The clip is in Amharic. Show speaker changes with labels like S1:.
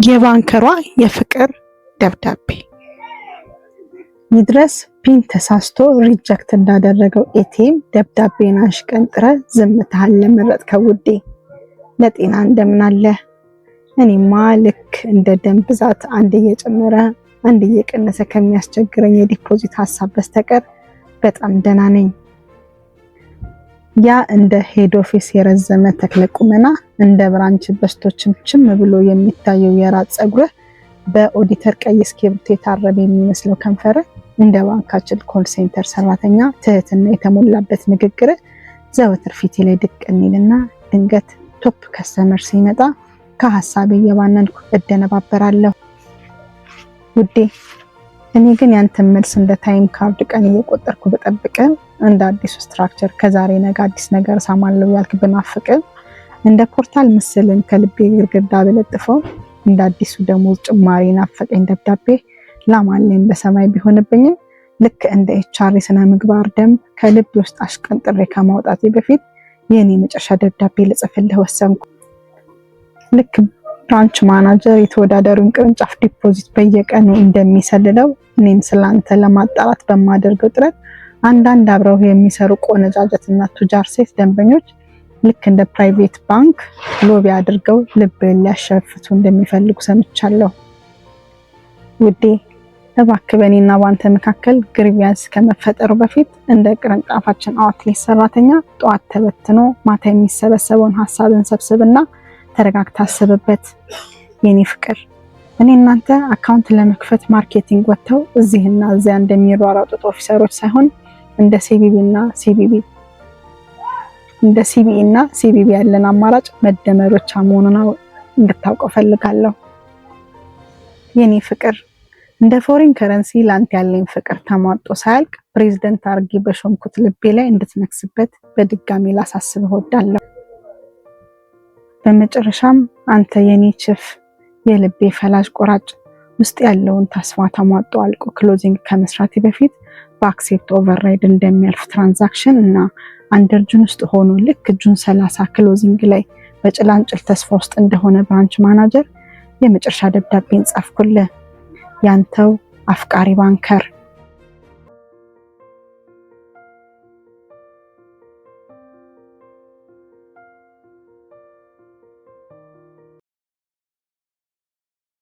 S1: የባንከሯ የፍቅር ደብዳቤ። ይድረስ ፒን ተሳስቶ ሪጀክት እንዳደረገው ኤቲኤም ደብዳቤን አሽቀንጥረ ዝምታህን ለመረጥከው ውዴ ለጤና እንደምን አለ? እኔማ ልክ እንደ ደም ብዛት አንድ እየጨመረ አንድ እየቀነሰ ከሚያስቸግረኝ የዲፖዚት ሐሳብ በስተቀር በጣም ደህና ነኝ። ያ እንደ ሄድ ኦፊስ የረዘመ ተክለ ቁመና እንደ ብራንች በስቶችም ብሎ የሚታየው የራስ ጸጉር በኦዲተር ቀይ እስክሪብቶ የታረበ የሚመስለው ከንፈር እንደ ባንካችን ኮል ሴንተር ሰራተኛ ትህትና የተሞላበት ንግግር ዘወትር ፊቴ ላይ ድቅን ይልና ድንገት ቶፕ ከስተመር ሲመጣ ከሐሳቤ የባነንኩ እደነባበራለሁ። ውዴ እኔ ግን ያንተን መልስ እንደ ታይም ካርድ ቀን እየቆጠርኩ በጠብቅም እንደ አዲሱ ስትራክቸር ከዛሬ ነገ አዲስ ነገር ሳማለው ያልክ ብናፍቅም እንደ ፖርታል ምስልን ከልቤ ግርግዳ በለጥፈው እንደ አዲሱ ደሞዝ ጭማሪ ናፈቀኝ ደብዳቤ ላማለኝ በሰማይ ቢሆንብኝም ልክ እንደ ኤችአር ስነ ምግባር ደንብ ከልብ ውስጥ አሽቀንጥሬ ከማውጣቴ በፊት የኔ መጨረሻ ደብዳቤ ልጽፍልህ ወሰንኩ። ልክ ብራንች ማናጀር የተወዳደሩን ቅርንጫፍ ዲፖዚት በየቀኑ እንደሚሰልለው እኔም ስላንተ ለማጣራት በማደርገው ጥረት አንዳንድ አብረው የሚሰሩ ቆነጃጀትና ቱጃር ሴት ደንበኞች ልክ እንደ ፕራይቬት ባንክ ሎቢ አድርገው ልብን ሊያሸፍቱ እንደሚፈልጉ ሰምቻለሁ። ውዴ እባክህ በእኔና ባንተ መካከል ግሪቪያንስ ከመፈጠሩ በፊት እንደ ቅርንጫፋችን አውትሌት ሰራተኛ ጠዋት ተበትኖ ማታ የሚሰበሰበውን ሐሳብን ሰብስብና ተረጋግታ አስብበት። የኔ ፍቅር እኔ እናንተ አካውንት ለመክፈት ማርኬቲንግ ወጥተው እዚህና እዚያ እንደሚሯሯጡት ኦፊሰሮች ሳይሆን እንደ ሲቢኢ እና ሲቢቢ ያለን አማራጭ መደመሮች መሆኑን እንድታውቀው ፈልጋለሁ። የኔ ፍቅር እንደ ፎሪን ከረንሲ ላንተ ያለኝ ፍቅር ተሟጦ ሳያልቅ ፕሬዝዳንት አርጊ በሾምኩት ልቤ ላይ እንድትነክስበት በድጋሚ ላሳስብ እወዳለሁ። በመጨረሻም አንተ የኔ ችፍ የልቤ ፈላጭ ቆራጭ ውስጥ ያለውን ተስፋ ተሟጦ አልቆ ክሎዚንግ ከመስራቴ በፊት በአክሴፕት ኦቨርራይድ እንደሚያልፍ ትራንዛክሽን እና አንደር ጁን ውስጥ ሆኖ ልክ ጁን 30 ክሎዚንግ ላይ በጭላንጭል ተስፋ ውስጥ እንደሆነ ብራንች ማናጀር የመጨረሻ ደብዳቤን ጻፍኩልህ። ያንተው አፍቃሪ ባንከር።